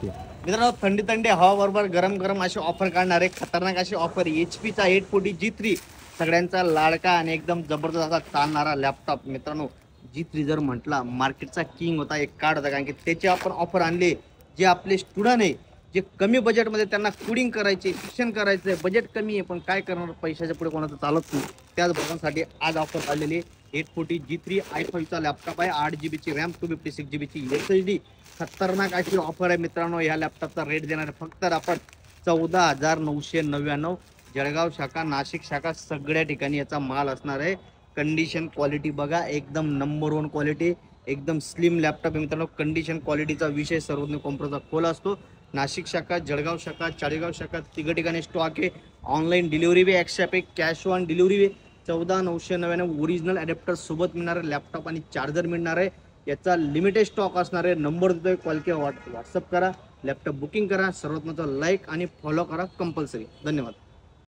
मित्रांनो थंडी थंडी हवा बरोबर गरम गरम अशी ऑफर काढणार आहे, खतरनाक अशी ऑफर HP चा 840 G3 सगळ्यांचा लाडका आणि एकदम जबरदस्त असा चालणारा लॅपटॉप। मित्रांनो G3 जर म्हटला मार्केटचा किंग होता, एक कार्ड होता, कारण की त्याची आपण ऑफर आणली। जे आपले स्टुडंट आहे, जे कमी बजेटमध्ये त्यांना कोडिंग करायचे, शिक्षण करायचं, बजेट कमी आहे पण काय करणार, पैशाच्या पुढे कोणाचं चालत नाही, त्याच भागांसाठी आज ऑफर काढलेली आहे। 840 G3 i5 चा लॅपटॉप आहे, 8 GB ची रॅम, 256 GB ची SSD, खतरनाक अशी ऑफर आहे मित्रांनो। या लॅपटॉपचा रेट देणार फक्त आपण 14,999। जळगाव शाखा, नाशिक शाखा सगळ्या ठिकाणी याचा माल असणार आहे। कंडिशन क्वालिटी बघा, एकदम नंबर 1 क्वालिटी, एकदम स्लिम लॅपटॉप आहे मित्रांनो। कंडिशन क्वालिटीचा विषय सर्वज्ञ कॉम्प्रोचा खोल असतो। नाशिक शाखा, जळगाव शाखा, चाळीसगाव शाखा तिघ ठिकाणी स्टॉक आहे। ऑनलाईन डिलिव्हरी बी एक्सेप्ट आहे, कॅश ऑन डिलिव्हरी बी। 14,999 ओरिजिनल अडॅप्टर सोबत मिळणार आहे, लॅपटॉप आणि चार्जर मिळणार आहे। याचा लिमिटेड स्टॉक असणार आहे। नंबर देतोय, कॉल किंवा व्हॉट्सअप करा, लॅपटॉप बुकिंग करा। सर्वात महत्त्वाचं लाईक आणि फॉलो करा कंपल्सरी। धन्यवाद।